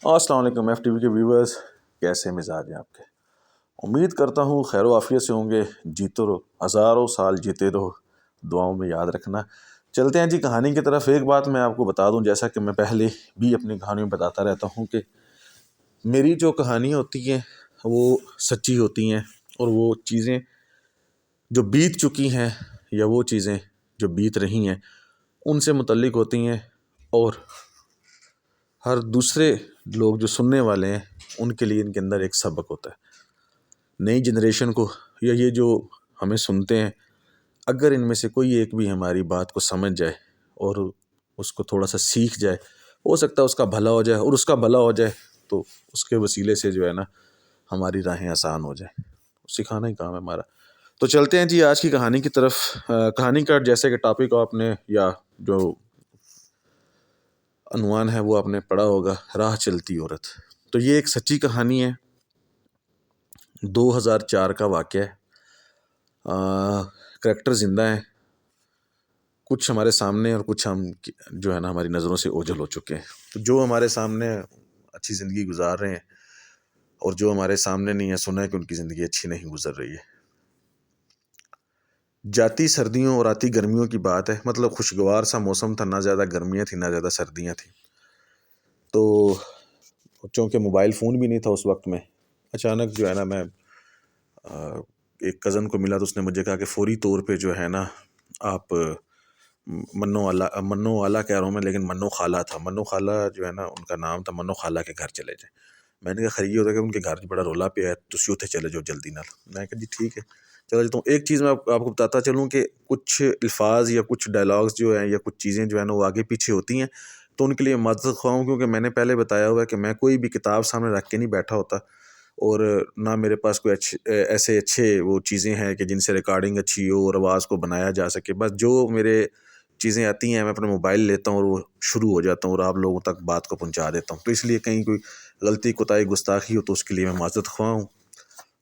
السلام علیکم F T V کے ویورز، کیسے مزاج ہیں آپ کے؟ امید کرتا ہوں خیر و عافیت سے ہوں گے، جیتے رہو، ہزاروں سال جیتے رہو، دعاؤں میں یاد رکھنا۔ چلتے ہیں جی کہانی کی طرف۔ ایک بات میں آپ کو بتا دوں، جیسا کہ میں پہلے بھی اپنی کہانیوں میں بتاتا رہتا ہوں کہ میری جو کہانیاں ہوتی ہیں وہ سچی ہوتی ہیں، اور وہ چیزیں جو بیت چکی ہیں یا وہ چیزیں جو بیت رہی ہیں ان سے متعلق ہوتی ہیں، اور ہر دوسرے لوگ جو سننے والے ہیں ان کے لیے ان کے اندر ایک سبق ہوتا ہے۔ نئی جنریشن کو یا یہ جو ہمیں سنتے ہیں، اگر ان میں سے کوئی ایک بھی ہماری بات کو سمجھ جائے اور اس کو تھوڑا سا سیکھ جائے، ہو سکتا ہے اس کا بھلا ہو جائے، اور اس کا بھلا ہو جائے تو اس کے وسیلے سے جو ہے نا ہماری راہیں آسان ہو جائیں۔ سکھانا ہی کام ہے ہمارا۔ تو چلتے ہیں جی آج کی کہانی کی طرف۔ کہانی کا جیسے کہ ٹاپک آپ نے یا جو عنوان ہے وہ آپ نے پڑھا ہوگا، راہ چلتی عورت۔ تو یہ ایک سچی کہانی ہے، 2004 کا واقعہ ہے۔ کریکٹر زندہ ہیں، کچھ ہمارے سامنے اور کچھ ہم جو ہے نا ہماری نظروں سے اوجھل ہو چکے ہیں۔ تو جو ہمارے سامنے اچھی زندگی گزار رہے ہیں اور جو ہمارے سامنے نہیں ہے، سنا ہے کہ ان کی زندگی اچھی نہیں گزر رہی ہے۔ جاتی سردیوں اور آتی گرمیوں کی بات ہے، مطلب خوشگوار سا موسم تھا، نہ زیادہ گرمیاں تھیں نہ زیادہ سردیاں تھیں۔ تو چونکہ موبائل فون بھی نہیں تھا اس وقت میں، اچانک جو ہے نا میں ایک کزن کو ملا، تو اس نے مجھے کہا کہ فوری طور پہ جو ہے نا آپ منو والا کہہ رہا ہوں میں، لیکن منو خالہ تھا، منو خالہ جو ہے نا ان کا نام تھا، منو خالہ کے گھر چلے جائیں۔ میں نے کہا خیر یہ ہوتا ہے کہ ان کے گھر بڑا رولا پہ ہے، تسی اتنے چلے جاؤ جلدی نال۔ میں نے کہا جی ٹھیک ہے چلا جاتا ہوں۔ ایک چیز میں آپ کو بتاتا چلوں کہ کچھ الفاظ یا کچھ ڈائلاگز جو ہیں یا کچھ چیزیں جو ہیں نا وہ آگے پیچھے ہوتی ہیں، تو ان کے لیے معذرت خواہ ہوں، کیونکہ میں نے پہلے بتایا ہوا ہے کہ میں کوئی بھی کتاب سامنے رکھ کے نہیں بیٹھا ہوتا، اور نہ میرے پاس کوئی ایسے اچھے وہ چیزیں ہیں کہ جن سے ریکارڈنگ اچھی ہو اور آواز کو بنایا جا سکے۔ بس جو میرے چیزیں آتی ہیں میں اپنا موبائل لیتا ہوں اور وہ شروع ہو جاتا ہوں اور آپ لوگوں تک بات کو پہنچا دیتا ہوں۔ تو اس لیے کہیں کوئی غلطی کوتاہی گستاخی ہو تو اس کے لیے میں معذرت خواہ ہوں،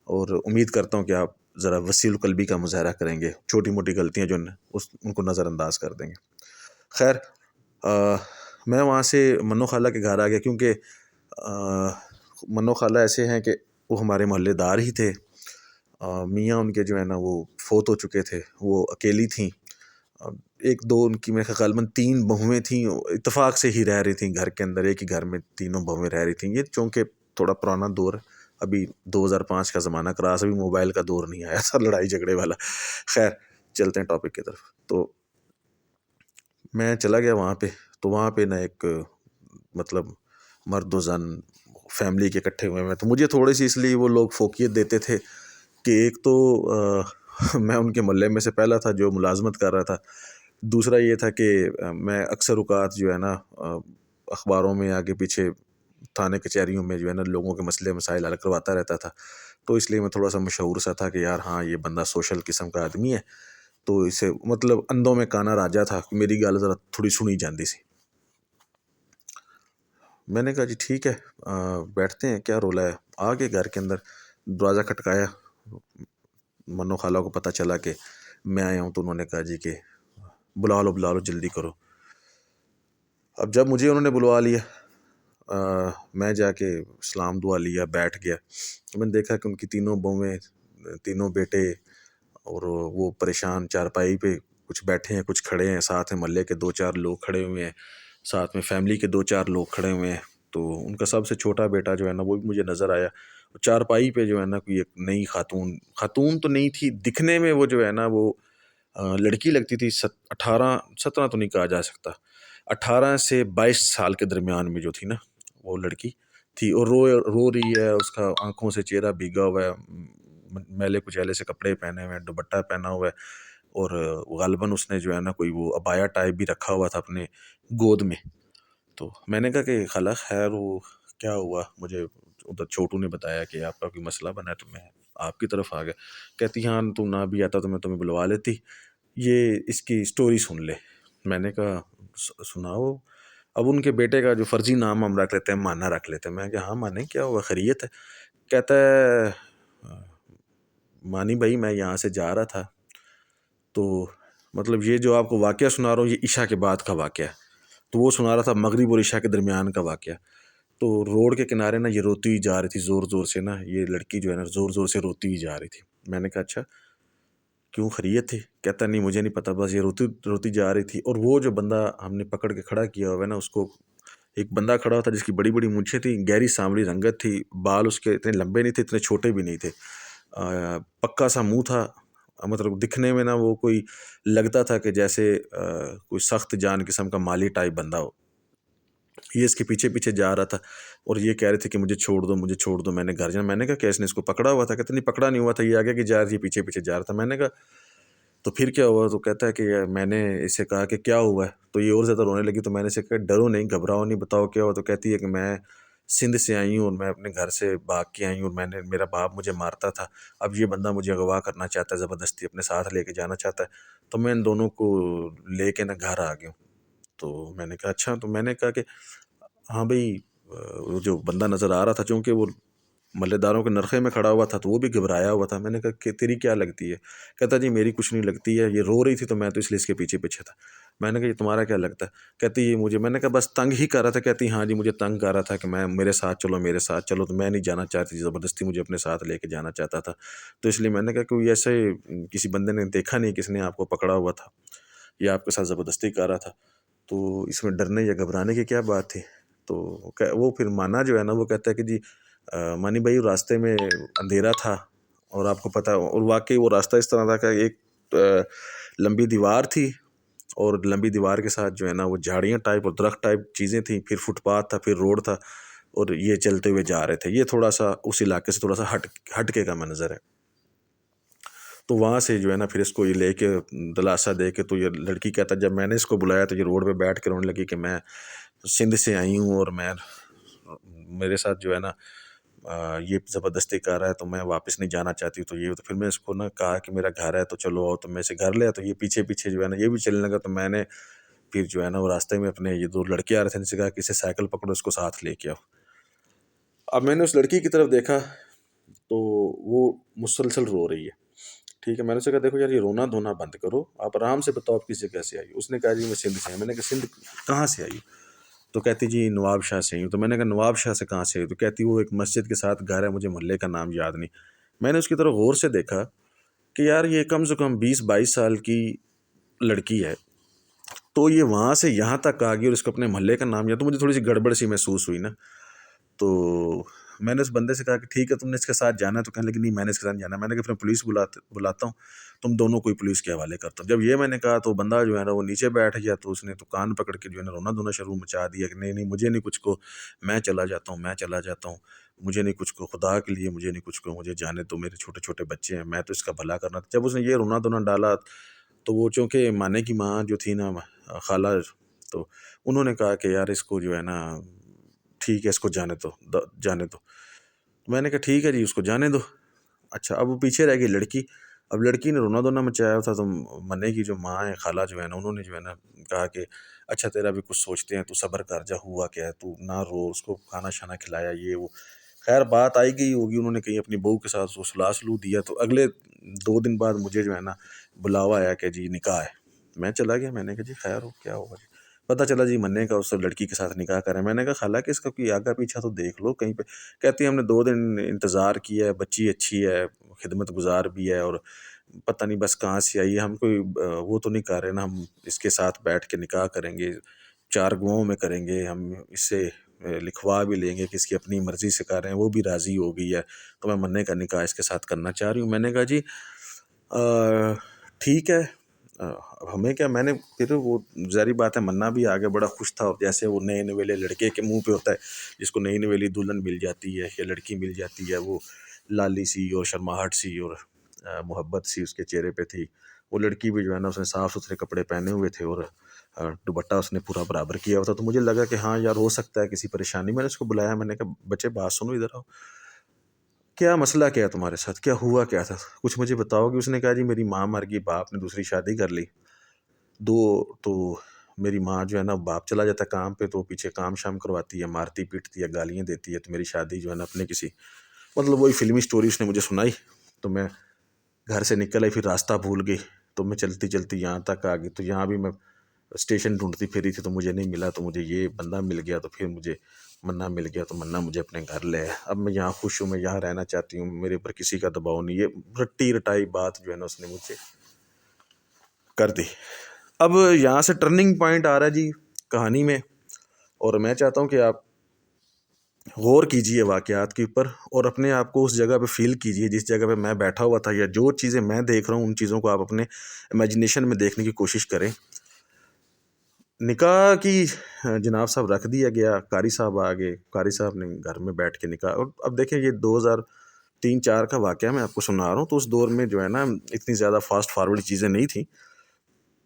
اور امید کرتا ہوں کہ آپ ذرا وسیع القلبی کا مظاہرہ کریں گے، چھوٹی موٹی غلطیاں جو ان کو نظر انداز کر دیں گے۔ خیر میں وہاں سے منو خالہ کے گھر آ گیا، کیونکہ منو خالہ ایسے ہیں کہ وہ ہمارے محلے دار ہی تھے۔ میاں ان کے جو ہے نا وہ فوت ہو چکے تھے، وہ اکیلی تھیں، ایک دو ان کی میرے غالباً 3 بہویں تھیں، اتفاق سے ہی رہ رہی تھیں گھر کے اندر، ایک ہی گھر میں 3 بہویں رہ رہی تھیں۔ یہ چونکہ تھوڑا پرانا دور ہے، ابھی 2005 کا زمانہ کراس، ابھی موبائل کا دور نہیں آیا تھا لڑائی جھگڑے والا۔ خیر چلتے ہیں ٹاپک کی طرف۔ تو میں چلا گیا وہاں پہ، تو وہاں پہ نا ایک مطلب مرد و زن فیملی کے اکٹھے ہوئے ہیں، تو مجھے تھوڑی سی اس لیے وہ لوگ فوقیت دیتے تھے کہ ایک تو میں ان کے محلے میں سے پہلا تھا جو ملازمت کر رہا تھا، دوسرا یہ تھا کہ میں اکثر اوقات جو ہے نا اخباروں میں آگے پیچھے تھانے کچہریوں میں جو ہے نا لوگوں کے مسئلے مسائل حل کرواتا رہتا تھا، تو اس لیے میں تھوڑا سا مشہور سا تھا کہ یار ہاں یہ بندہ سوشل قسم کا آدمی ہے، تو اسے مطلب اندھوں میں کانا راجا تھا، میری گل ذرا تھوڑی سنی جاندی سی۔ میں نے کہا جی ٹھیک ہے بیٹھتے ہیں، کیا رولا ہے۔ آ کے گھر کے اندر دروازہ کھٹکایا، منو خالہ کو پتہ چلا کہ میں آیا ہوں، تو انہوں نے کہا جی کہ بلا لو جلدی کرو۔ اب جب مجھے انہوں نے بلوا لیا، میں جا کے سلام دعا لیا، بیٹھ گیا۔ میں نے دیکھا کہ ان کی 3 بہویں، 3 بیٹے، اور وہ پریشان چارپائی پہ کچھ بیٹھے ہیں کچھ کھڑے ہیں، ساتھ میں محلے کے 2-4 لوگ کھڑے ہوئے ہیں، ساتھ میں فیملی کے 2-4 لوگ کھڑے ہوئے ہیں۔ تو ان کا سب سے چھوٹا بیٹا جو ہے نا وہ بھی مجھے نظر آیا، چارپائی پہ جو ہے نا کوئی ایک نئی خاتون تو نہیں تھی، دکھنے میں وہ جو ہے نا وہ لڑکی لگتی تھی، 17 تو نہیں کہا جا سکتا، 18 سے 22 سال کے درمیان میں جو تھی نا وہ لڑکی تھی، اور رو رہی ہے، اس کا آنکھوں سے چہرہ بھیگا ہوا ہے، میلے کچیلے سے کپڑے پہنے ہوئے ہیں، دوپٹہ پہنا ہوا ہے، اور غالباً اس نے جو ہے نا کوئی وہ عبایا ٹائپ بھی رکھا ہوا تھا اپنے گود میں۔ تو میں نے کہا کہ خالہ خیر وہ کیا ہوا، مجھے ادھر چھوٹو نے بتایا کہ آپ کا کوئی مسئلہ بنا ہے، تو میں آپ کی طرف آ گیا۔ کہتی ہاں تو نہ بھی آتا تو میں تمہیں بلوا لیتی، یہ اس کی سٹوری سن لے۔ میں نے کہا سناؤ۔ اب ان کے بیٹے کا جو فرضی نام ہم رکھ لیتے ہیں مانا رکھ لیتے ہیں، میں کہ ہاں مانے کیا ہوا خیریت ہے؟ کہتا ہے مانی بھائی میں یہاں سے جا رہا تھا، تو مطلب یہ جو آپ کو واقعہ سنا رہا ہوں یہ عشاء کے بعد کا واقعہ ہے، تو وہ سنا رہا تھا مغرب اور عشاء کے درمیان کا واقعہ، تو روڈ کے کنارے نا یہ روتی ہوئی جا رہی تھی زور زور سے نا، یہ لڑکی جو ہے نا زور زور سے روتی ہوئی جا رہی تھی. میں نے کہا اچھا کیوں، خیریت تھی؟ کہتا نہیں مجھے نہیں پتا، بس یہ روتی روتی جا رہی تھی. اور وہ جو بندہ ہم نے پکڑ کے کھڑا کیا ہوا ہے نا، اس کو ایک بندہ کھڑا ہوتا جس کی بڑی بڑی مونچھیں تھیں، گہری سانولی رنگت تھی، بال اس کے اتنے لمبے نہیں تھے اتنے چھوٹے بھی نہیں تھے، پکا سا منہ تھا. مطلب دکھنے میں نا وہ کوئی لگتا تھا کہ جیسے کوئی سخت جان قسم کا مالی ٹائپ بندہ ہو. یہ اس کے پیچھے پیچھے جا رہا تھا اور یہ کہہ رہے تھے کہ مجھے چھوڑ دو مجھے چھوڑ دو. میں نے گھر جانا. میں نے کہا کہ اس نے اس کو پکڑا ہوا تھا؟ کہتے نہیں پکڑا نہیں ہوا تھا، یہ آگے کی جا رہی پیچھے پیچھے جا رہا تھا. میں نے کہا تو پھر کیا ہوا؟ تو کہتا ہے کہ میں نے اسے کہا کہ کیا ہوا ہے، تو یہ اور زیادہ رونے لگی. تو میں نے اسے کہا ڈرو نہیں گھبراؤ نہیں، بتاؤ کیا ہوا. تو کہتی ہے کہ میں سندھ سے آئی ہوں اور میں اپنے گھر سے بھاگ کے آئی ہوں اور میرا باپ مجھے مارتا تھا، اب یہ بندہ مجھے اغوا کرنا چاہتا ہے، زبردستی اپنے ساتھ لے کے جانا چاہتا ہے، تو میں ان دونوں کو لے کے نا گھر آ گیا ہوں. تو میں نے کہا اچھا. تو میں نے کہا کہ ہاں بھائی وہ جو بندہ نظر آ رہا تھا چونکہ وہ ملے داروں کے نرخے میں کھڑا ہوا تھا تو وہ بھی گھبرایا ہوا تھا. میں نے کہا کہ تیری کیا لگتی ہے؟ کہتا جی میری کچھ نہیں لگتی ہے، یہ رو رہی تھی تو میں تو اس لیے اس کے پیچھے پیچھے تھا. میں نے کہا یہ تمہارا کیا لگتا ہے؟ کہتی یہ مجھے. میں نے کہا بس تنگ ہی کر رہا تھا. کہتی ہاں جی مجھے تنگ کر رہا تھا کہ میں میرے ساتھ چلو میرے ساتھ چلو، تو میں نہیں جانا چاہتی تھی، زبردستی مجھے اپنے ساتھ لے کے جانا چاہتا تھا. تو اس لیے میں نے کہا کوئی ایسے کسی بندے نے دیکھا نہیں کس نے آپ کو پکڑا ہوا تھا یا آپ کے ساتھ زبردستی کر رہا تھا، تو اس میں ڈرنے یا گھبرانے کی کیا بات تھی. تو وہ پھر مانا جو ہے نا وہ کہتا ہے کہ جی مانی بھائی راستے میں اندھیرا تھا اور آپ کو پتہ، اور واقعی وہ راستہ اس طرح تھا کہ ایک لمبی دیوار تھی اور لمبی دیوار کے ساتھ جو ہے نا وہ جھاڑیاں ٹائپ اور درخت ٹائپ چیزیں تھیں، پھر فٹ پاتھ تھا، پھر روڈ تھا اور یہ چلتے ہوئے جا رہے تھے. یہ تھوڑا سا اس علاقے سے تھوڑا سا ہٹ کے کا منظر ہے. تو وہاں سے جو ہے نا پھر اس کو یہ لے کے دلاسا دے کے، تو یہ لڑکی کہتا ہے جب میں نے اس کو بلایا تو یہ روڈ پہ بیٹھ کے رونے لگی کہ میں سندھ سے آئی ہوں اور میرے ساتھ جو ہے نا یہ زبردستی کر رہا ہے تو میں واپس نہیں جانا چاہتی. تو پھر میں اس کو نا کہا کہ میرا گھر ہے تو چلو آؤ، تو میں اسے گھر لیا. تو یہ پیچھے پیچھے جو ہے نا یہ بھی چلنے لگا. تو میں نے پھر جو ہے نا وہ راستے میں اپنے یہ دو لڑکے آ رہے تھے ان سے کہا کہ اسے سائیکل پکڑو اس کو ساتھ لے کے آؤ. اب میں نے اس لڑکی کی طرف دیکھا تو وہ مسلسل رو رہی ہے. ٹھیک ہے، میں نے اسے کہا دیکھو یار یہ رونا دھونا بند کرو، آپ آرام سے بتاؤ آپ کس سے کیسے آئی. اس نے کہا جی میں سندھ سے. میں نے کہا سندھ کہاں سے آئی؟ تو کہتی جی نواب شاہ سے آئی ہوں. تو میں نے کہا نواب شاہ سے کہاں سے آئی؟ تو کہتی وہ ایک مسجد کے ساتھ گھر ہے، مجھے محلے کا نام یاد نہیں. میں نے اس کی طرف غور سے دیکھا کہ یار یہ کم سے کم 20-22 سال کی لڑکی ہے، تو یہ وہاں سے یہاں تک آ گئی اور اس کو اپنے محلے کا نام یاد. تو مجھے تھوڑی سی گڑبڑ سی محسوس ہوئی نا. تو میں نے اس بندے سے کہا کہ ٹھیک ہے تم نے اس کے ساتھ جانا ہے؟ تو کہنے لگی نہیں میں نے اس کے ساتھ جانا ہے. میں نے کہا پھر پولیس بلاتا ہوں، تم دونوں کو پولیس کے حوالے کرتا ہوں. جب یہ میں نے کہا تو بندہ جو ہے نا وہ نیچے بیٹھ گیا. تو اس نے تو کان پکڑ کے جو ہے نا رونا دھونا شروع مچا دیا کہ نہیں مجھے نہیں کچھ کو، میں چلا جاتا ہوں، مجھے نہیں کچھ کو، خدا کے لیے مجھے نہیں کچھ کو، مجھے جانے تو میرے چھوٹے چھوٹے بچے ہیں، میں تو اس کا بھلا کرنا تھا. جب اس نے یہ رونا دھونا ڈالا تو وہ چونکہ مانے کی ماں جو تھی نا خالہ، تو انہوں نے کہا کہ یار اس کو جو ہے نا ٹھیک ہے اس کو جانے دو. میں نے کہا ٹھیک ہے جی اس کو جانے دو. اچھا اب وہ پیچھے رہ گئی لڑکی. اب لڑکی نے رونا دھونا مچایا تھا تو منع کی جو ماں ہے خالہ جو ہے نا انہوں نے جو ہے نا کہا کہ اچھا تیرا بھی کچھ سوچتے ہیں، تو صبر کر جا، ہوا کیا ہے، تو نہ رو. اس کو کھانا شانا کھلایا یہ وہ. خیر بات آئی گئی ہوگی، انہوں نے کہیں اپنی بہو کے ساتھ اس کو سلو دیا. تو اگلے 2 دن بعد مجھے جو ہے نا بلاوا آیا کہ جی نکاح ہے. میں چلا گیا. میں نے کہا جی خیر ہو کیا ہوگا جی. پتہ چلا جی منع کا اس لڑکی کے ساتھ نکاح کریں. میں نے کہا خالہ کہ اس کا کوئی آگا پیچھا تو دیکھ لو کہیں پہ. کہتی ہم نے 2 دن انتظار کیا ہے، بچی اچھی ہے، خدمت گزار بھی ہے، اور پتہ نہیں بس کہاں سے آئی. ہم کوئی وہ تو نہیں کر رہے نا ہم اس کے ساتھ بیٹھ کے نکاح کریں گے 4 گواہوں میں کریں گے، ہم اس سے لکھوا بھی لیں گے کہ اس کی اپنی مرضی سے کر رہے ہیں، وہ بھی راضی ہو گئی ہے تو میں منع کا نکاح اس کے ساتھ کرنا چاہ رہی ہوں. میں نے کہا جی ٹھیک ہے ہمیں کیا. میں نے پھر وہ ظاہری بات ہے منا بھی آگے بڑا خوش تھا، جیسے وہ نئے نویلے لڑکے کے منہ پہ ہوتا ہے جس کو نئی نویلی دلہن مل جاتی ہے یا لڑکی مل جاتی ہے، وہ لالی سی اور شرماہٹ سی اور محبت سی اس کے چہرے پہ تھی. وہ لڑکی بھی جو ہے نا اس نے صاف ستھرے کپڑے پہنے ہوئے تھے اور دوپٹہ اس نے پورا برابر کیا ہوا تھا. تو مجھے لگا کہ ہاں یار ہو سکتا ہے کسی پریشانی. میں نے اس کو بلایا. میں نے کہا بچے بات سنو ادھر آؤ، کیا مسئلہ کیا ہے تمہارے ساتھ، کیا ہوا کیا تھا، کچھ مجھے بتاؤ گی. اس نے کہا جی میری ماں مر گئی، باپ نے دوسری شادی کر لی. تو میری ماں جو ہے نا باپ چلا جاتا ہے کام پہ تو پیچھے کام شام کرواتی ہے، مارتی پیٹتی ہے، گالیاں دیتی ہے. تو میری شادی جو ہے نا اپنے کسی مطلب وہی فلمی سٹوری اس نے مجھے سنائی. تو میں گھر سے نکل آئی، پھر راستہ بھول گئی. تو میں چلتی چلتی یہاں تک آ گئی. تو یہاں بھی میں اسٹیشن ڈھونڈتی پھری تھی تو مجھے نہیں ملا، تو مجھے یہ بندہ مل گیا، تو پھر مجھے منا مل گیا، تو منا مجھے اپنے گھر لے آیا۔ اب میں یہاں خوش ہوں، میں یہاں رہنا چاہتی ہوں، میرے اوپر کسی کا دباؤ نہیں۔ یہ رٹی رٹائی بات جو ہے نا اس نے مجھ سے کر دی۔ اب یہاں سے ٹرننگ پوائنٹ آ رہا ہے جی کہانی میں، اور میں چاہتا ہوں کہ آپ غور کیجئے واقعات کے اوپر، اور اپنے آپ کو اس جگہ پہ فیل کیجئے جس جگہ پہ میں بیٹھا ہوا تھا، یا جو چیزیں میں دیکھ رہا ہوں ان چیزوں کو آپ اپنے امیجنیشن میں دیکھنے کی کوشش کریں۔ نکاح کی جناب صاحب رکھ دیا گیا، قاری صاحب آ گئے، قاری صاحب نے گھر میں بیٹھ کے نکاح، اور اب دیکھیں یہ 2003-4 کا واقعہ میں آپ کو سنا رہا ہوں، تو اس دور میں جو ہے نا اتنی زیادہ فاسٹ فارورڈ چیزیں نہیں تھیں۔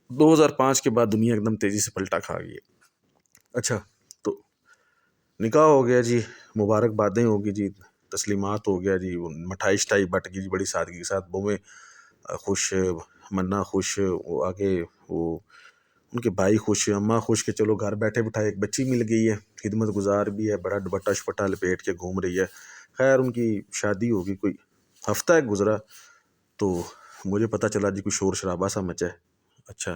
2005 کے بعد دنیا ایک دم تیزی سے پلٹا کھا گئی ہے۔ اچھا، تو نکاح ہو گیا جی، مبارکبادیں ہوگی جی، تسلیمات ہو گیا جی، مٹھائی شٹائی بٹ گئی جی بڑی سادگی کے ساتھ، بہویں خوش، منا خوش، وہ آگے وہ ان کے بھائی خوش، اماں خوش کہ چلو گھر بیٹھے بٹھائے ایک بچی مل گئی ہے، خدمت گزار بھی ہے، بڑا دوپٹہ شپٹہ لپیٹ کے گھوم رہی ہے۔ خیر ان کی شادی ہوگی، کوئی ہفتہ ایک گزرا تو مجھے پتہ چلا جی کوئی شور شرابہ سا مچا ہے۔ اچھا،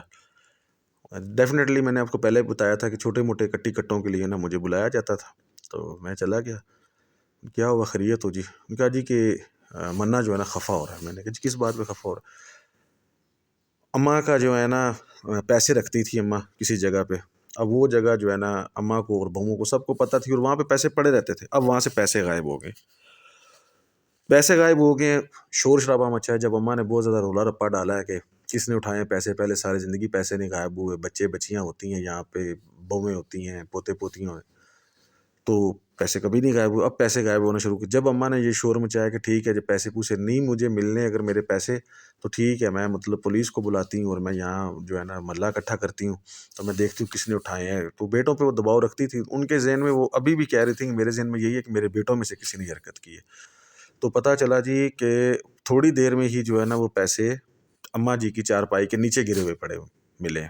ڈیفینیٹلی میں نے آپ کو پہلے بتایا تھا کہ چھوٹے موٹے کٹی کٹوں کے لیے نا مجھے بلایا جاتا تھا، تو میں چلا گیا۔ کیا ہوا، خیریت ہو جی؟ ان کہا جی کہ منا جو ہے نا خفا ہو رہا ہے۔ میں نے کہا جی کس بات پہ خفا ہو رہا ہے؟ اماں کا جو ہے نا پیسے رکھتی تھی اماں کسی جگہ پہ، اب وہ جگہ جو ہے نا اماں کو اور بہوؤں کو سب کو پتہ تھی، اور وہاں پہ پیسے پڑے رہتے تھے، اب وہاں سے پیسے غائب ہو گئے، پیسے غائب ہو گئے، شور شرابہ مچا ہے۔ جب اماں نے بہت زیادہ رولا رپا ڈالا ہے کہ کس نے اٹھائے پیسے، پہلے ساری زندگی پیسے نہیں غائب ہوئے، بچے بچیاں ہوتی ہیں یہاں پہ، بہویں ہوتی ہیں، پوتے پوتیاں ہیں، تو پیسے کبھی نہیں غائب ہوئے، اب پیسے غائب ہونا شروع کر۔ جب اماں نے یہ شور مچایا کہ ٹھیک ہے جب پیسے پوسے نہیں مجھے ملنے اگر میرے پیسے، تو ٹھیک ہے میں مطلب پولیس کو بلاتی ہوں اور میں یہاں جو ہے نا ملہ اکٹھا کرتی ہوں، تو میں دیکھتی ہوں کس نے اٹھائے ہیں۔ تو بیٹوں پہ وہ دباؤ رکھتی تھی، ان کے ذہن میں وہ ابھی بھی کہہ رہی تھی کہ میرے ذہن میں یہی ہے کہ میرے بیٹوں میں سے کسی نے حرکت کی ہے۔ تو پتہ چلا جی کہ تھوڑی دیر میں ہی جو ہے نا وہ پیسے اماں جی کی چارپائی کے نیچے گرے ہوئے پڑے ملے ہیں،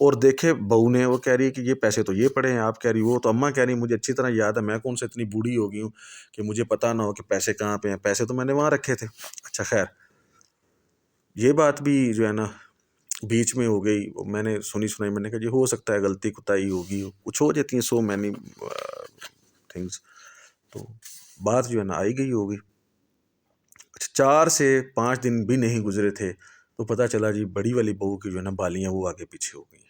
اور دیکھے بہو نے، وہ کہہ رہی ہے کہ یہ پیسے تو یہ پڑے ہیں، آپ کہہ رہی وہ، تو اماں کہہ رہی مجھے اچھی طرح یاد ہے، میں کون سے اتنی بوڑھی ہو گئی ہوں کہ مجھے پتہ نہ ہو کہ پیسے کہاں پہ ہیں، پیسے تو میں نے وہاں رکھے تھے۔ اچھا خیر، یہ بات بھی جو ہے نا بیچ میں ہو گئی، میں نے سنی سنائی، میں نے کہا جی ہو سکتا ہے غلطی کوتاہی ہوگی، کچھ ہو جاتی ہیں سو مینی تھنگس، تو بات جو ہے نا آئی گئی ہوگی۔ اچھا، 4 سے 5 دن بھی نہیں گزرے تھے تو پتہ چلا جی بڑی والی بہو کی جو ہے نا بالیاں وہ آگے پیچھے ہو گئی ہیں۔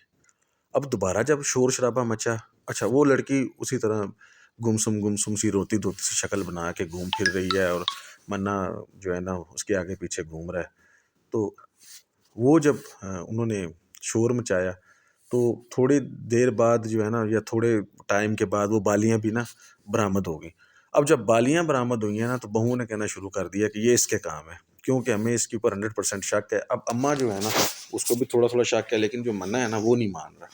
اب دوبارہ جب شور شرابہ مچا، اچھا وہ لڑکی اسی طرح گمسم سی روتی دھوتی سی شکل بنا کے گھوم پھر رہی ہے، اور منا جو ہے نا اس کے آگے پیچھے گھوم رہا ہے۔ تو وہ جب انہوں نے شور مچایا تو تھوڑی دیر بعد جو ہے نا، یا تھوڑے ٹائم کے بعد وہ بالیاں بھی نا برآمد ہو گئی۔ اب جب بالیاں برآمد ہوئی ہیں نا تو بہو نے کہنا شروع کر دیا کہ یہ اس کے کام ہے، کیونکہ ہمیں اس کے اوپر 100% شک ہے۔ اب اماں جو ہے نا اس کو بھی تھوڑا تھوڑا شک ہے، لیکن جو منا ہے نا وہ نہیں مان رہا۔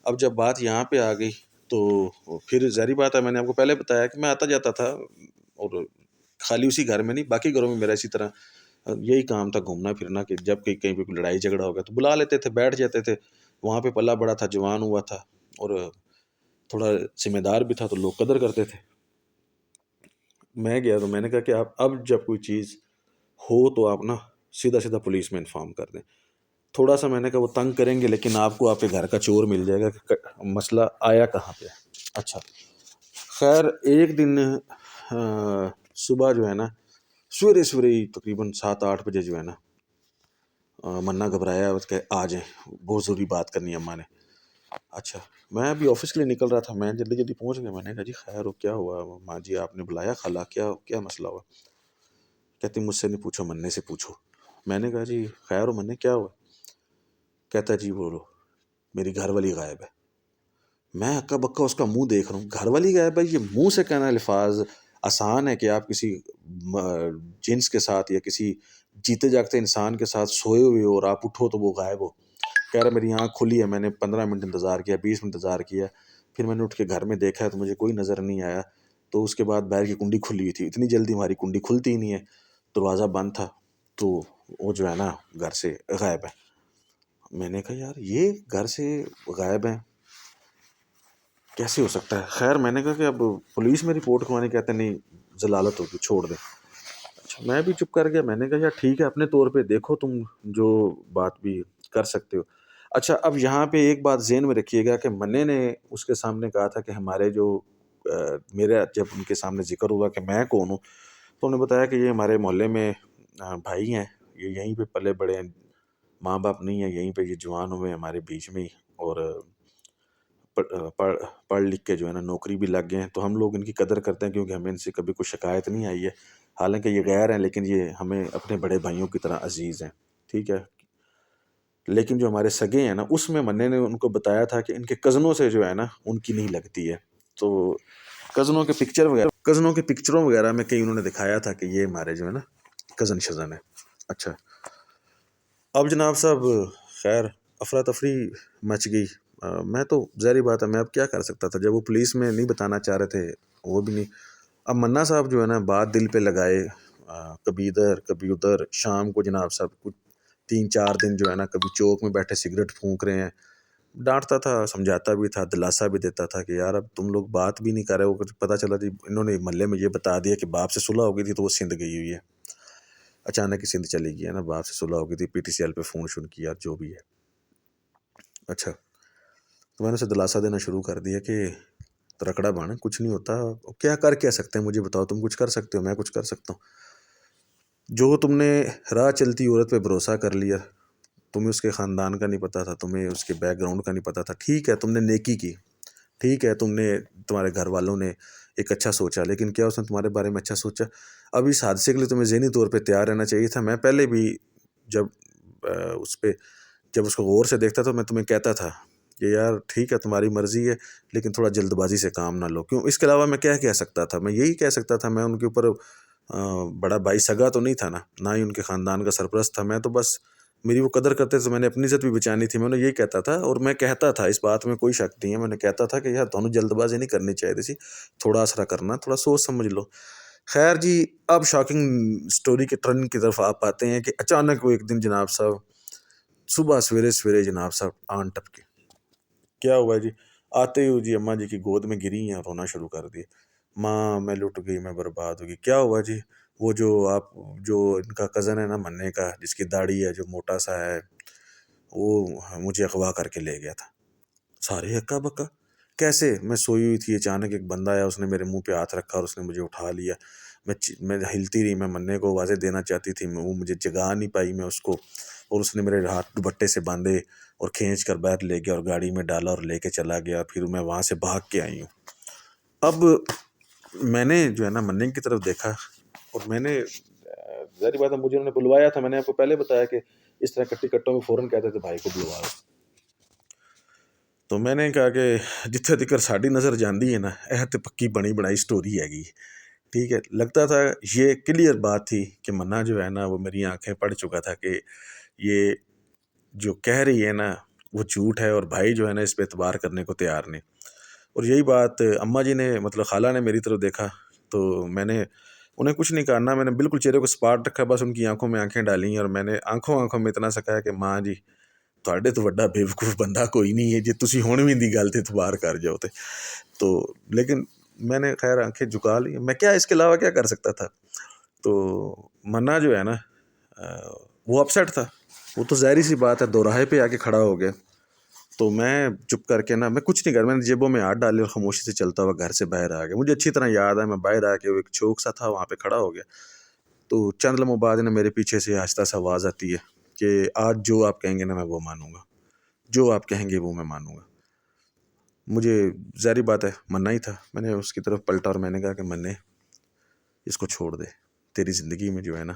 اب جب بات یہاں پہ آ گئی تو پھر ظاہری بات ہے، میں نے آپ کو پہلے بتایا کہ میں آتا جاتا تھا، اور خالی اسی گھر میں نہیں باقی گھروں میں میرا اسی طرح یہی کام تھا، گھومنا پھرنا، کہ جب کہیں پہ کوئی لڑائی جھگڑا ہو گیا تو بلا لیتے تھے، بیٹھ جاتے تھے، وہاں پہ پلا بڑا تھا، جوان ہوا تھا اور تھوڑا ذمہ دار بھی تھا، تو لوگ قدر کرتے تھے۔ میں گیا تو میں نے کہا کہ آپ اب جب کوئی چیز ہو تو آپ نا سیدھا سیدھا پولیس میں انفارم کر دیں۔ تھوڑا سا میں نے کہا وہ تنگ کریں گے، لیکن آپ کو آپ کے گھر کا چور مل جائے گا کہ مسئلہ آیا کہاں پہ۔ اچھا خیر، ایک دن صبح جو ہے نا سویرے ہی تقریباً 7-8 بجے جو ہے نا منا گھبرایا کہ آ جائیں، بہت ضروری بات کرنی ہے اماں نے۔ اچھا، میں ابھی آفس کے لیے نکل رہا تھا، میں جلدی جلدی پہنچ گیا۔ میں نے کہا جی خیر ہو، کیا ہوا ماں جی، آپ نے بلایا خالہ، کیا مسئلہ ہوا؟ کہتی مجھ سے نہیں پوچھو، مننے سے پوچھو۔ میں نے کہا جی خیر ہو مننے، کیا ہوا؟ کہتا جی بولو میری گھر والی غائب ہے۔ میں ہکا بکا اس کا منہ دیکھ رہا ہوں، گھر والی غائب ہے؟ یہ منہ سے کہنا الفاظ آسان ہے کہ آپ کسی جنس کے ساتھ یا کسی جیتے جاگتے انسان کے ساتھ سوئے ہوئے ہو اور آپ اٹھو تو وہ غائب ہو۔ کہہ رہا میری آنکھ کھلی ہے، میں نے 15 منٹ انتظار کیا، 20 منٹ انتظار کیا، پھر میں نے اٹھ کے گھر میں دیکھا تو مجھے کوئی نظر نہیں آیا۔ تو اس کے بعد باہر کی کنڈی کھلی ہوئی تھی، اتنی جلدی ہماری کنڈی کھلتی ہی نہیں ہے، دروازہ بند تھا، تو وہ جو ہے نا گھر سے غائب ہے۔ میں نے کہا یار یہ گھر سے غائب ہیں، کیسے ہو سکتا ہے؟ خیر میں نے کہا کہ اب پولیس میں رپورٹ کروانے، کہتے نہیں ضلالت ہوگی، چھوڑ دیں۔ اچھا میں بھی چپ کر گیا، میں نے کہا یار ٹھیک ہے، اپنے طور پہ دیکھو تم جو بات بھی کر سکتے ہو۔ اچھا، اب یہاں پہ ایک بات ذہن میں رکھیے گا کہ منّے نے اس کے سامنے کہا تھا کہ ہمارے جو میرا جب ان کے سامنے ذکر ہوا کہ میں کون ہوں، تو انہوں نے بتایا کہ یہ ہمارے محلے میں بھائی ہیں، یہ یہیں پہ پلے بڑے ہیں، ماں باپ نہیں ہیں، یہیں پہ یہ جوان ہوئے ہمارے بیچ میں ہی، اور پڑھ لکھ کے جو ہے نا نوکری بھی لگ گئے ہیں، تو ہم لوگ ان کی قدر کرتے ہیں کیونکہ ہمیں ان سے کبھی کوئی شکایت نہیں آئی ہے، حالانکہ یہ غیر ہیں لیکن یہ ہمیں اپنے بڑے بھائیوں کی طرح عزیز ہیں، ٹھیک ہے۔ لیکن جو ہمارے سگے ہیں نا، اس میں منّے نے ان کو بتایا تھا کہ ان کے کزنوں سے جو ہے نا ان کی نہیں لگتی ہے، تو کزنوں کے پکچروں وغیرہ میں کہیں انہوں نے دکھایا تھا کہ یہ ہمارے جو ہے نا کزن شزن ہے۔ اچھا، اب جناب صاحب خیر افراتفری مچ گئی، میں تو ظاہری بات ہے میں اب کیا کر سکتا تھا، جب وہ پولیس میں نہیں بتانا چاہ رہے تھے وہ بھی نہیں۔ اب منا صاحب جو ہے نا بات دل پہ لگائے، کبھی ادھر کبھی ادھر، شام کو جناب صاحب کچھ 3-4 دن جو ہے نا کبھی چوک میں بیٹھے سگریٹ پھونک رہے ہیں، ڈانٹتا تھا، سمجھاتا بھی تھا، دلاسا بھی دیتا تھا کہ یار اب تم لوگ بات بھی نہیں کر رہے ہو، کچھ پتہ چلا جی انہوں نے محلے میں یہ بتا دیا کہ باپ سے صلح ہو گئی تھی تو وہ سندھ گئی ہوئی ہے، اچانک ہی سندھ چلی گئی ہے نا، باپ سے صلح ہو گئی تھی، پی ٹی سی ایل پہ فون شون کیا جو بھی ہے۔ اچھا، تو میں نے اسے دلاسا دینا شروع کر دیا کہ ترکڑا بن، کچھ نہیں ہوتا، کیا سکتے ہیں مجھے بتاؤ، تم کچھ کر سکتے ہو، میں کچھ کر سکتا ہوں؟ جو تم نے راہ چلتی عورت پہ بھروسہ کر لیا، تمہیں اس کے خاندان کا نہیں پتا تھا، تمہیں اس کے بیک گراؤنڈ کا نہیں پتا تھا، ٹھیک ہے تم نے نیکی کی، ٹھیک ہے تمہارے گھر والوں نے ایک اچھا سوچا، لیکن کیا اس نے تمہارے بارے میں اچھا سوچا؟ اب اس حادثے کے لیے تمہیں ذہنی طور پہ تیار رہنا چاہیے تھا۔ میں پہلے بھی جب اس کو غور سے دیکھتا تھا میں تمہیں کہتا تھا کہ یار ٹھیک ہے تمہاری مرضی ہے لیکن تھوڑا جلد بازی سے کام نہ لو، کیوں؟ اس کے علاوہ میں کیا کہہ سکتا تھا؟ میں یہی کہہ سکتا تھا، میں ان کے اوپر بڑا بھائی سگا تو نہیں تھا نا، نہ ہی ان کے خاندان کا سرپرست تھا، میں تو بس میری وہ قدر کرتے تھے، میں نے اپنی عزت بھی بچانی تھی، میں انہیں یہی کہتا تھا، اور میں کہتا تھا، اس بات میں کوئی شک نہیں ہے، میں نے کہتا تھا کہ یار دونوں جلد بازی نہیں کرنی چاہیے تھی، تھوڑا اسرا کرنا، تھوڑا سوچ سمجھ لو۔ خیر جی، اب شاکنگ سٹوری کے ٹرن کی طرف آپ آتے ہیں کہ اچانک وہ ایک دن جناب صاحب صبح سویرے جناب صاحب آن ٹپکے، کیا ہوا جی؟ آتے ہی جی اماں جی کی گود میں گری ہیں، رونا شروع کر دی، ماں میں لٹ گئی، میں برباد ہو گئی۔ کیا ہوا جی؟ وہ جو ان کا کزن ہے نا منّے کا، جس کی داڑھی ہے، جو موٹا سا ہے، وہ مجھے اغوا کر کے لے گیا تھا۔ سارے ہکا بکا، کیسے؟ میں سوئی ہوئی تھی، اچانک ایک بندہ آیا، اس نے میرے منہ پہ ہاتھ رکھا اور اس نے مجھے اٹھا لیا، میں ہلتی رہی، میں منّے کو آوازیں دینا چاہتی تھی، وہ مجھے جگا نہیں پائی، میں اس کو، اور اس نے میرے ہاتھ دوپٹے سے باندھے اور کھینچ کر باہر لے گیا اور گاڑی میں ڈالا اور لے کے چلا گیا، پھر میں وہاں سے بھاگ کے آئی ہوں۔ اب میں نے جو ہے نا منّے کی طرف دیکھا، اور میں نے ظاہری بات ہے مجھے انہوں نے بلوایا تھا، میں نے آپ کو پہلے بتایا کہ اس طرح کٹی کٹوں میں فوراً کہتے تھے بھائی کو بلواؤ، تو میں نے کہا کہ جتھے تک ساڈی نظر جاندی ہے نا، یہ تو پکی بنی بنائی سٹوری ہے گی، ٹھیک ہے۔ لگتا تھا یہ کلیئر بات تھی کہ منا جو ہے نا وہ میری آنکھیں پڑھ چکا تھا کہ یہ جو کہہ رہی ہے نا وہ جھوٹ ہے، اور بھائی جو ہے نا اس پہ اعتبار کرنے کو تیار نہیں۔ اور یہی بات اماں جی نے، مطلب خالہ نے میری طرف دیکھا، تو میں نے انہیں کچھ نہیں کہا نا، میں نے بالکل چہرے کو سپاٹ رکھا، بس ان کی آنکھوں میں آنکھیں ڈالیں، اور میں نے آنکھوں میں اتنا سا کہا کہ ماں جی تواڈے تو وڈا بےوقوف بندہ کوئی نہیں ہے جی تسی ہن وی دی گل تے اعتبار کر جاؤ تو لیکن میں نے خیر آنکھیں جھکا لی، میں کیا اس کے علاوہ کیا کر سکتا تھا؟ تو منا جو ہے نا وہ اپسیٹ تھا، وہ تو ظاہری سی بات ہے، دوراہے پہ آ کے کھڑا ہو گیا، تو میں چپ کر کے نا، میں کچھ نہیں کر، میں نے جیبوں میں ہاتھ ڈالے اور خاموشی سے چلتا ہوا گھر سے باہر آ گیا۔ مجھے اچھی طرح یاد ہے، میں باہر آ کے وہ ایک چوک سا تھا وہاں پہ کھڑا ہو گیا، تو چند لمحوں بعد نا میرے پیچھے سے آہستہ سا آواز آتی ہے کہ آج جو آپ کہیں گے نا میں وہ مانوں گا، جو آپ کہیں گے وہ میں مانوں گا۔ مجھے ظاہری بات ہے مننا ہی تھا، میں نے اس کی طرف پلٹا اور میں نے کہا کہ مننے اس کو چھوڑ دے، تیری زندگی میں جو ہے نا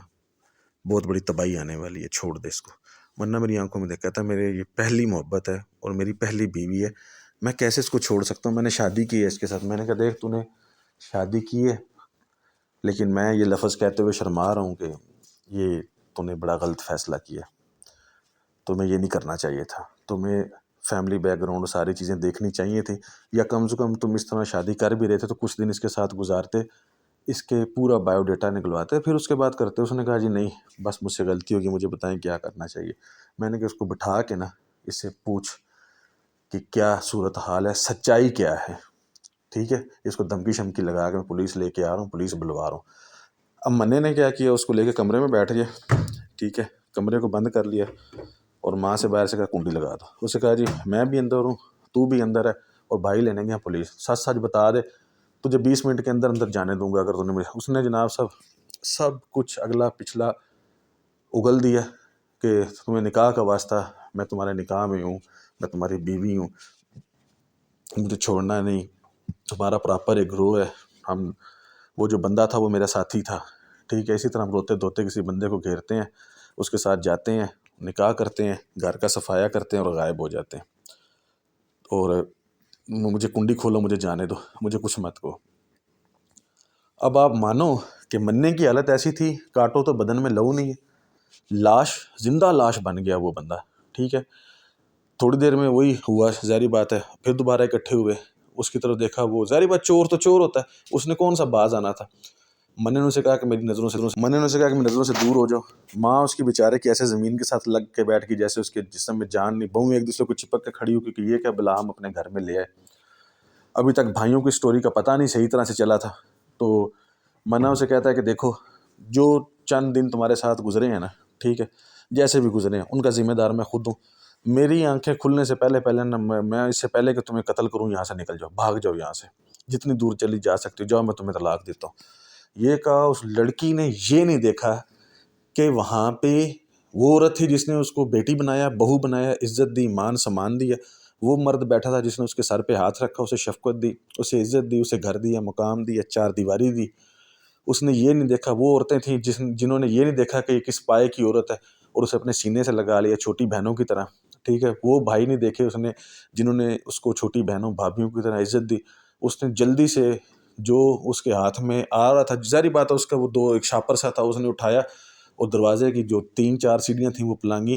بہت بڑی تباہی آنے والی ہے، چھوڑ دے اس کو۔ مننا میری آنکھوں میں دیکھا تھا، میرے یہ پہلی محبت ہے اور میری پہلی بیوی ہے، میں کیسے اس کو چھوڑ سکتا ہوں؟ میں نے شادی کی ہے اس کے ساتھ، میں نے کہا دیکھ تو نے شادی کی ہے، لیکن میں یہ لفظ کہتے ہوئے شرما رہا ہوں کہ یہ تو نے بڑا غلط فیصلہ کیا، تمہیں یہ نہیں کرنا چاہیے تھا، تمہیں فیملی بیک گراؤنڈ ساری چیزیں دیکھنی چاہیے تھیں، یا کم سے کم تم اس طرح شادی کر بھی رہے تھے تو کچھ دن اس کے ساتھ گزارتے، اس کے پورا بایو ڈیٹا نکلواتے، پھر اس کے بعد کرتے۔ اس نے کہا جی نہیں بس مجھ سے غلطی ہوگی، مجھے بتائیں کیا کرنا چاہیے۔ میں نے کہ اس کو بٹھا کے نا اس سے پوچھ کہ کیا صورت حال ہے، سچائی کیا ہے، ٹھیک ہے، اس کو دھمکی شمکی لگا کے میں پولیس لے کے آ رہا ہوں، پولیس بلوا رہا ہوں۔ اب مننے نے کیا کیا، اس کو لے کے کمرے میں بیٹھ گیا، ٹھیک ہے، کمرے کو بند کر لیا، اور ماں سے باہر سے کہا کنڈی لگا دو. اسے کہا جی میں بھی اندر ہوں, تو بھی اندر ہے, اور بھائی لینے گیا پولیس, سچ سچ بتا دے, تجھے 20 منٹ کے اندر اندر جانے دوں گا اگر تو نے مجھے. اس نے جناب سب کچھ اگلا پچھلا اگل دیا کہ تمہیں نکاح کا واسطہ, میں تمہارے نکاح میں ہوں, میں تمہاری بیوی ہوں, مجھے چھوڑنا نہیں, تمہارا پراپر ایک گروہ ہے, ہم وہ جو بندہ تھا وہ میرا ساتھی تھا, ٹھیک ہے. اسی طرح ہم روتے دھوتے کسی بندے کو گھیرتے ہیں, اس کے ساتھ جاتے ہیں, نکاح کرتے ہیں, گھر کا صفایا کرتے ہیں اور غائب ہو جاتے ہیں, اور مجھے کنڈی کھولو, مجھے جانے دو, مجھے کچھ مت کو. اب آپ مانو کہ مننے کی حالت ایسی تھی, کاٹو تو بدن میں لہو نہیں ہے, لاش, زندہ لاش بن گیا وہ بندہ, ٹھیک ہے. تھوڑی دیر میں وہی ہوا, ظاہری بات ہے, پھر دوبارہ اکٹھے ہوئے, اس کی طرف دیکھا, وہ ظاہری بات چور تو چور ہوتا ہے, اس نے کون سا باز آنا تھا. مننے نے اسے کہا کہ میری نظروں سے دور ہو جاؤ. ماں اس کی بیچارے کی ایسے زمین کے ساتھ لگ کے بیٹھ گئی جیسے اس کے جسم میں جان نہیں, بہو ایک دوسرے کو چپک کے کھڑی ہو, کیونکہ یہ کیا بلا ہم اپنے گھر میں لے آئے. ابھی تک بھائیوں کی سٹوری کا پتہ نہیں صحیح طرح سے چلا تھا. تو منا اسے کہتا ہے کہ دیکھو جو چند دن تمہارے ساتھ گزرے ہیں نا, ٹھیک ہے, جیسے بھی گزرے ہیں ان کا ذمہ دار میں خود ہوں. میری آنکھیں کھلنے سے پہلے نا, میں اس سے پہلے کہ تمہیں قتل کروں, یہاں سے نکل جاؤ, بھاگ جاؤ یہاں سے, جتنی دور چلی جا سکتی ہو جاؤ, میں تمہیں طلاق دیتا ہوں. یہ کہا, اس لڑکی نے یہ نہیں دیکھا کہ وہاں پہ وہ عورت تھی جس نے اس کو بیٹی بنایا, بہو بنایا, عزت دی, مان سمان دیا. وہ مرد بیٹھا تھا جس نے اس کے سر پہ ہاتھ رکھا, اسے شفقت دی, اسے عزت دی, اسے گھر دیا, مقام دیا, 4 دیواری دی. اس نے یہ نہیں دیکھا, وہ عورتیں تھیں جنہوں نے یہ نہیں دیکھا کہ یہ کس پائے کی عورت ہے, اور اسے اپنے سینے سے لگا لیا چھوٹی بہنوں کی طرح, ٹھیک ہے. وہ بھائی نہیں دیکھے اس نے جنہوں نے اس کو چھوٹی بہنوں بھابھیوں کی طرح عزت دی. اس نے جلدی سے جو اس کے ہاتھ میں آ رہا تھا, ظاہری بات ہے اس کا وہ ایک شاپر سا تھا, اس نے اٹھایا اور دروازے کی جو 3-4 سیڑھیاں تھیں وہ پلانگی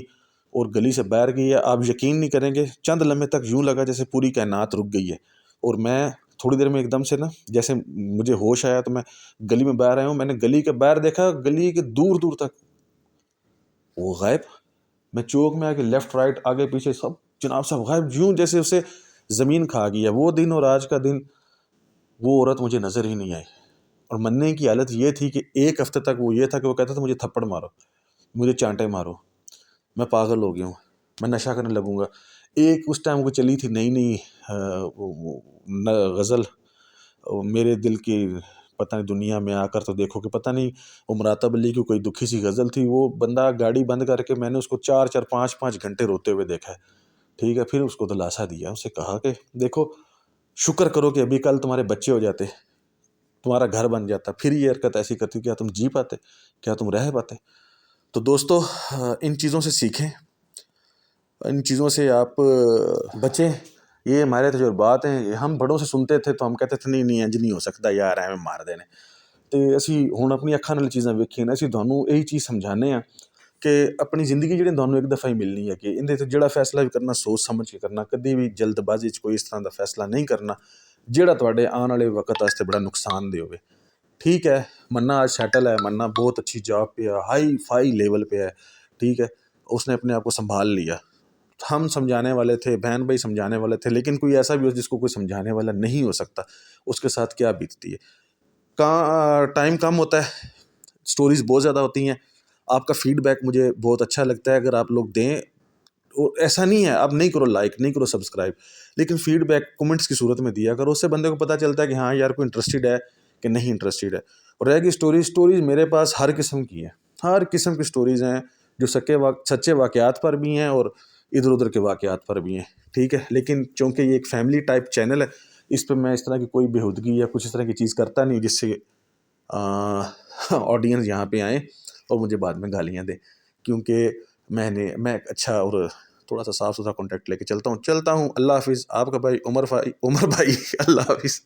اور گلی سے باہر گئی ہے. آپ یقین نہیں کریں گے, چند لمحے تک یوں لگا جیسے پوری کائنات رک گئی ہے. اور میں تھوڑی دیر میں ایک دم سے نا, جیسے مجھے ہوش آیا تو میں گلی میں باہر آیا ہوں, میں نے گلی کے باہر دیکھا, گلی کے دور دور تک وہ غائب. میں چوک میں آ کے لیفٹ رائٹ آگے پیچھے سب جناب صاحب غائب, یوں جیسے اسے زمین کھا گیا. وہ دن اور آج کا دن وہ عورت مجھے نظر ہی نہیں آئی. اور مننے کی حالت یہ تھی کہ ایک ہفتے تک وہ یہ تھا کہ وہ کہتا تھا مجھے تھپڑ مارو, مجھے چانٹے مارو, میں پاگل ہو گیا ہوں, میں نشہ کرنے لگوں گا. ایک اس ٹائم کو چلی تھی نئی غزل, میرے دل کی پتہ نہیں دنیا میں آ کر تو دیکھو, کہ پتہ نہیں وہ مراتب علی کی کوئی دکھی سی غزل تھی. وہ بندہ گاڑی بند کر کے, میں نے اس کو 4-5 گھنٹے روتے ہوئے دیکھا ہے, ٹھیک ہے. پھر اس کو دلاسا دیا, اسے کہا کہ دیکھو شکر کرو کہ ابھی کل تمہارے بچے ہو جاتے, تمہارا گھر بن جاتا, پھر یہ حرکت ایسی کرتی, کیا تم جی پاتے, کیا تم رہ پاتے. تو دوستو ان چیزوں سے سیکھیں, ان چیزوں سے آپ بچیں. یہ ہمارے تجربات ہیں, ہم بڑوں سے سنتے تھے تو ہم کہتے تھے نہیں انج نہیں ہو سکتا یار, ایویں مار دینے. تو اسی ہن اپنی اکھاں نال چیزاں ویکھیاں نے, اسی تھانوں یہی چیز سمجھانے ہیں کہ اپنی زندگی جہڑی تھانوں ایک دفعہ ہی ملنی ہے, کہ اندے تے جڑا فیصلہ بھی کرنا سوچ سمجھ کے کرنا, کدی بھی جلد بازی کوئی اس طرح دا فیصلہ نہیں کرنا جہڑا تواڈے آن والے وقت واسطے بڑا نقصان دہ ہوئے. ٹھیک ہے, منا آج سیٹل ہے, منا بہت اچھی جاب پہ ہے, ہائی فائی لیول پہ ہے, ٹھیک ہے, اس نے اپنے آپ کو سنبھال لیا. ہم سمجھانے والے تھے, بہن بھائی سمجھانے والے تھے, لیکن کوئی ایسا بھی ہو جس کو کوئی سمجھانے والا نہیں ہو سکتا, اس کے ساتھ کیا بیتتی ہے. ٹائم کم ہوتا ہے, سٹوریز بہت زیادہ ہوتی ہیں. آپ کا فیڈ بیک مجھے بہت اچھا لگتا ہے, اگر آپ لوگ دیں. ایسا نہیں ہے آپ نہیں کرو لائک, نہیں کرو سبسکرائب, لیکن فیڈ بیک کمنٹس کی صورت میں دیا کرو, اس سے بندے کو پتہ چلتا ہے کہ ہاں یار کوئی انٹرسٹیڈ ہے کہ نہیں انٹرسٹیڈ ہے. اور رہ گئی سٹوریز میرے پاس ہر قسم کی ہیں, ہر قسم کی سٹوریز ہیں, جو سچے واقعات پر بھی ہیں اور ادھر ادھر کے واقعات پر بھی ہیں, ٹھیک ہے. لیکن چونکہ یہ ایک فیملی ٹائپ چینل ہے, اس پہ میں اس طرح کی کوئی بےہودگی یا کچھ اس طرح کی چیز کرتا نہیں جس سے آڈینس یہاں پہ آئیں اور مجھے بعد میں گالیاں دیں, کیونکہ میں اچھا اور تھوڑا سا صاف ستھرا کانٹیکٹ لے کے چلتا ہوں. اللہ حافظ. آپ کا بھائی عمر بھائی, اللہ حافظ.